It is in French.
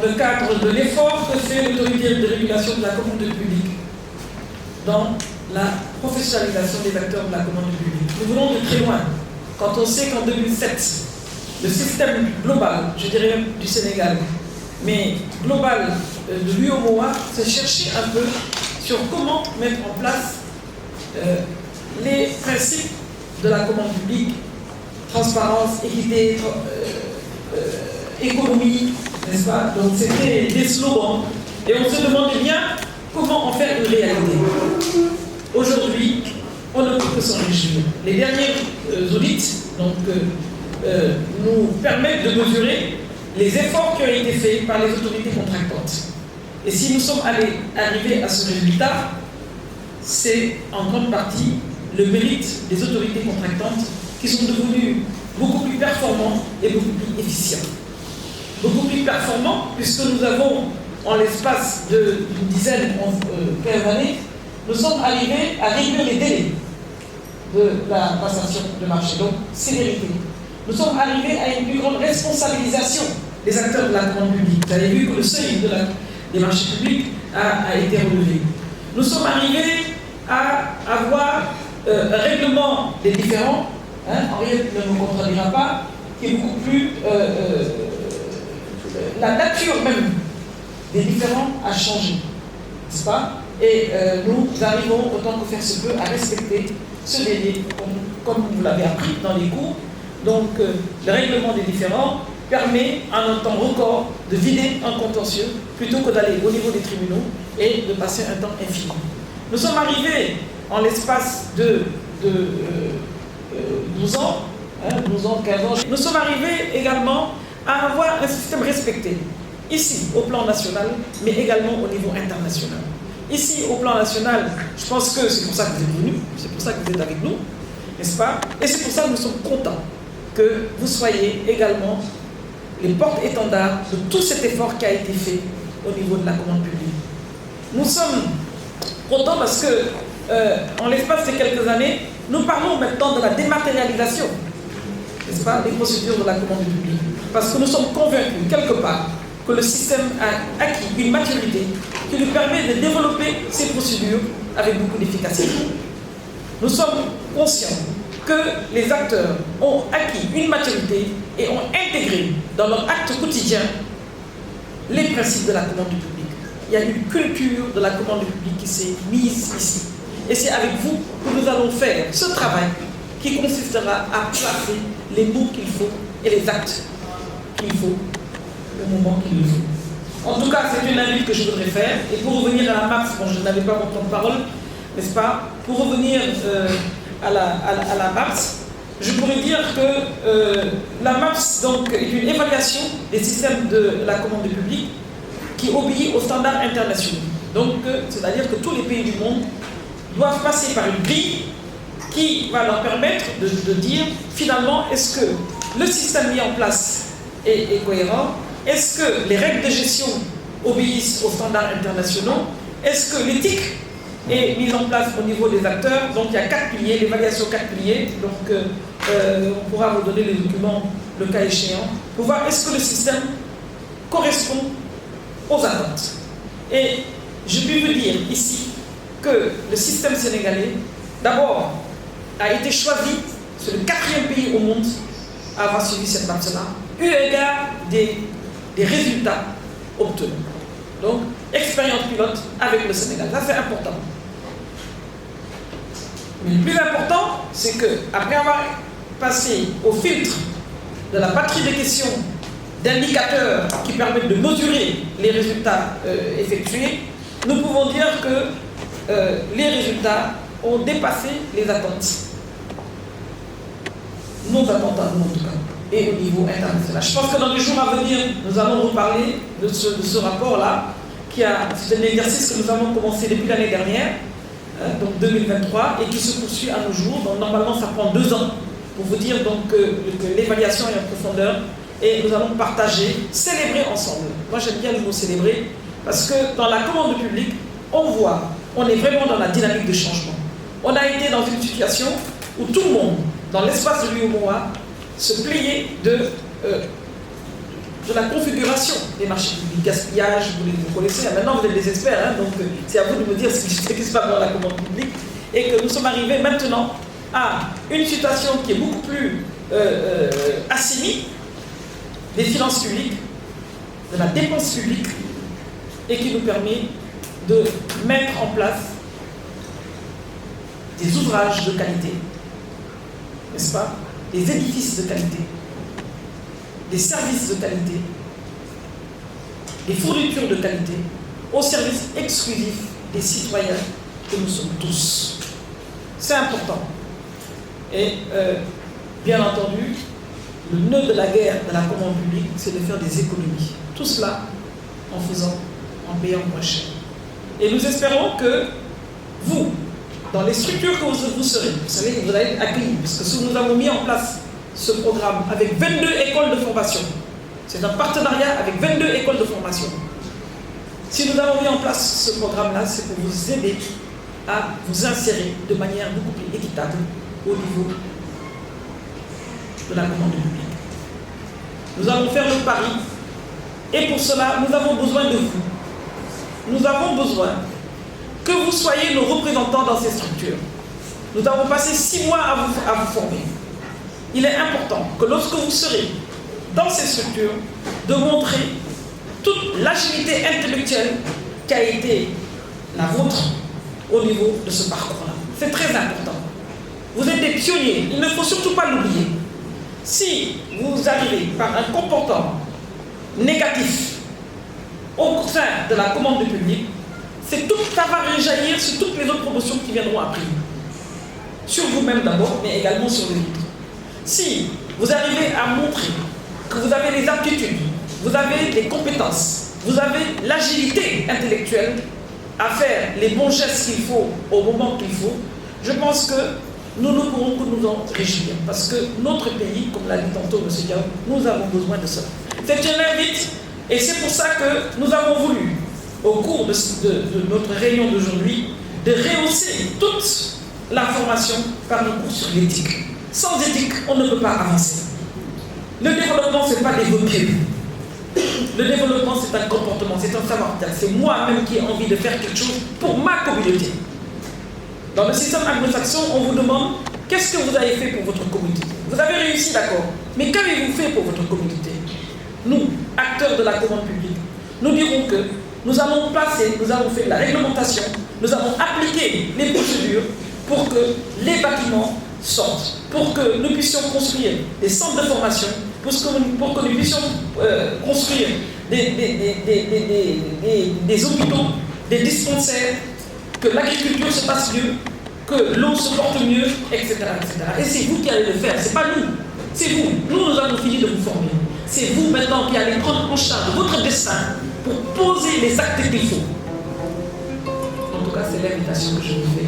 le cadre de l'effort que fait l'autorité de régulation de la commande publique dans la professionnalisation des acteurs de la commande publique. Nous venons de très loin. Quand on sait qu'en 2007, le système global, je dirais même du Sénégal, mais global de l'UOMOA, s'est cherché un peu sur comment mettre en place les principes de la commande publique, transparence, équité, économie, n'est-ce pas? Donc c'était des slogans et on se demandait bien comment en faire une réalité. Aujourd'hui, on ne peut que s'en réjouir. Les derniers audits nous permettent de mesurer les efforts qui ont été faits par les autorités contractantes. Et si nous sommes arrivés à ce résultat, c'est en grande partie le mérite des autorités contractantes qui sont devenues beaucoup plus performantes et beaucoup plus efficientes. Beaucoup plus performants puisque nous avons, en l'espace d'une dizaine, 15 années, nous sommes arrivés à réduire les délais de la passation de marché, donc célérité. Nous sommes arrivés à une plus grande responsabilisation des acteurs de la commande publique. Vous avez vu que le seuil des marchés publics a été relevé. Nous sommes arrivés à avoir un règlement des différends, Henriette ne me contredira pas, qui est beaucoup plus... la nature même des différends a changé, n'est-ce pas? Et nous arrivons, autant que faire se peut, à respecter ce délai, comme vous l'avez appris dans les cours. Donc, le règlement des différends permet, en un temps record, de vider un contentieux plutôt que d'aller au niveau des tribunaux et de passer un temps infini. Nous sommes arrivés, en l'espace de 12 ans, 12 ans, 15 ans, nous sommes arrivés également à avoir un système respecté, ici, au plan national, mais également au niveau international. Ici, au plan national, je pense que c'est pour ça que vous êtes venus, c'est pour ça que vous êtes avec nous, n'est-ce pas? Et c'est pour ça que nous sommes contents que vous soyez également les porte-étendards de tout cet effort qui a été fait au niveau de la commande publique. Nous sommes contents parce que, en l'espace de quelques années, nous parlons maintenant de la dématérialisation, n'est-ce pas, des procédures de la commande publique. Parce que nous sommes convaincus, quelque part, que le système a acquis une maturité qui lui permet de développer ces procédures avec beaucoup d'efficacité. Nous sommes conscients que les acteurs ont acquis une maturité et ont intégré dans leur acte quotidien les principes de la commande publique. Il y a une culture de la commande publique qui s'est mise ici. Et c'est avec vous que nous allons faire ce travail qui consistera à placer les mots qu'il faut et les actes qu'il faut au moment qu'il le faut. En tout cas, c'est une invite que je voudrais faire. Et pour revenir à la MAPS, bon, je n'avais pas mon temps de parole, n'est-ce pas? Pour revenir à la MAPS, je pourrais dire que la MAPS donc, est une évaluation des systèmes de la commande publique qui obéit aux standards internationaux. Donc, c'est-à-dire que tous les pays du monde doivent passer par une grille qui va leur permettre de dire finalement est-ce que le système mis en place est cohérent, est-ce que les règles de gestion obéissent aux standards internationaux, est-ce que l'éthique est mise en place au niveau des acteurs. Donc il y a 4 piliers, l'évaluation 4 piliers, donc on pourra vous donner les documents le cas échéant, pour voir est-ce que le système correspond aux attentes. Et je puis vous dire ici que le système sénégalais, d'abord, a été choisi, c'est le 4e pays au monde à avoir suivi cette marche-là, eu égard des résultats obtenus. Donc, expérience pilote avec le Sénégal, ça c'est important. Mais le plus important, c'est qu'après avoir passé au filtre de la batterie de questions, d'indicateurs qui permettent de mesurer les résultats effectués, nous pouvons dire que les résultats ont dépassé les attentes. Nos attentes à nous en tout cas, et au niveau international. Je pense que dans les jours à venir, nous allons reparler de ce rapport-là, c'est un exercice que nous avons commencé depuis l'année dernière, donc 2023, et qui se poursuit à nos jours. Donc normalement, ça prend 2 ans pour vous dire donc, que l'évaluation est en profondeur, et nous allons partager, célébrer ensemble. Moi, j'aime bien le mot célébrer, parce que dans la commande publique, on voit, on est vraiment dans la dynamique de changement. On a été dans une situation où tout le monde, dans l'espace de l'UOMOA, se pliait de de la configuration des marchés publics, gaspillage, vous connaissez, maintenant vous êtes des experts, hein, donc c'est à vous de me dire ce qui se passe dans la commande publique, et que nous sommes arrivés maintenant à une situation qui est beaucoup plus assainie des finances publiques, de la dépense publique, et qui nous permet de mettre en place des ouvrages de qualité, n'est-ce pas, des édifices de qualité, des services de qualité, des fournitures de qualité, au service exclusif des citoyens que nous sommes tous. C'est important. Et bien entendu, le nœud de la guerre de la commande publique, c'est de faire des économies. Tout cela en payant moins cher. Et nous espérons que vous, dans les structures que vous serez, vous savez que vous allez être accueillis, parce que si nous avons mis en place ce programme avec 22 écoles de formation, c'est un partenariat avec 22 écoles de formation. Si nous avons mis en place ce programme-là, c'est pour vous aider à vous insérer de manière beaucoup plus équitable au niveau de la commande publique. Nous allons faire le pari, et pour cela, nous avons besoin de vous. Nous avons besoin que vous soyez nos représentants dans ces structures. Nous avons passé 6 mois à vous former. Il est important que lorsque vous serez dans ces structures, de montrer toute l'agilité intellectuelle qui a été la vôtre au niveau de ce parcours-là. C'est très important. Vous êtes des pionniers, il ne faut surtout pas l'oublier. Si vous arrivez par un comportement négatif au sein de la commande publique, ça va rejaillir sur toutes les autres promotions qui viendront après. Sur vous-même d'abord, mais également sur les autres. Si vous arrivez à montrer que vous avez les aptitudes, vous avez les compétences, vous avez l'agilité intellectuelle à faire les bons gestes qu'il faut au moment qu'il faut, je pense que nous ne pourrons que nous en réjouir. Parce que notre pays, comme l'a dit tantôt M. Diaw, nous avons besoin de cela. C'est une invite, et c'est pour ça que nous avons voulu, au cours de notre réunion d'aujourd'hui, de rehausser toute la formation par le cours sur l'éthique. Sans éthique, on ne peut pas avancer. Le développement, ce n'est pas des vœux pieux. Le développement, c'est un comportement, c'est un savoir-faire. C'est moi-même qui ai envie de faire quelque chose pour ma communauté. Dans le système anglo-saxon, on vous demande qu'est-ce que vous avez fait pour votre communauté. Vous avez réussi, d'accord, mais qu'avez-vous fait pour votre communauté? Nous, acteurs de la commande publique, nous dirons que nous avons fait la réglementation, nous avons appliqué les procédures pour que les bâtiments sortent, pour que nous puissions construire des centres de formation, pour que nous puissions construire des hôpitaux, des dispensaires, que l'agriculture se passe mieux, que l'eau se porte mieux, etc., etc. Et c'est vous qui allez le faire, ce n'est pas nous. C'est vous. Nous avons fini de vous former. C'est vous maintenant qui allez prendre en charge votre destin pour poser les actes qu'il faut. En tout cas, c'est l'invitation que je vous fais.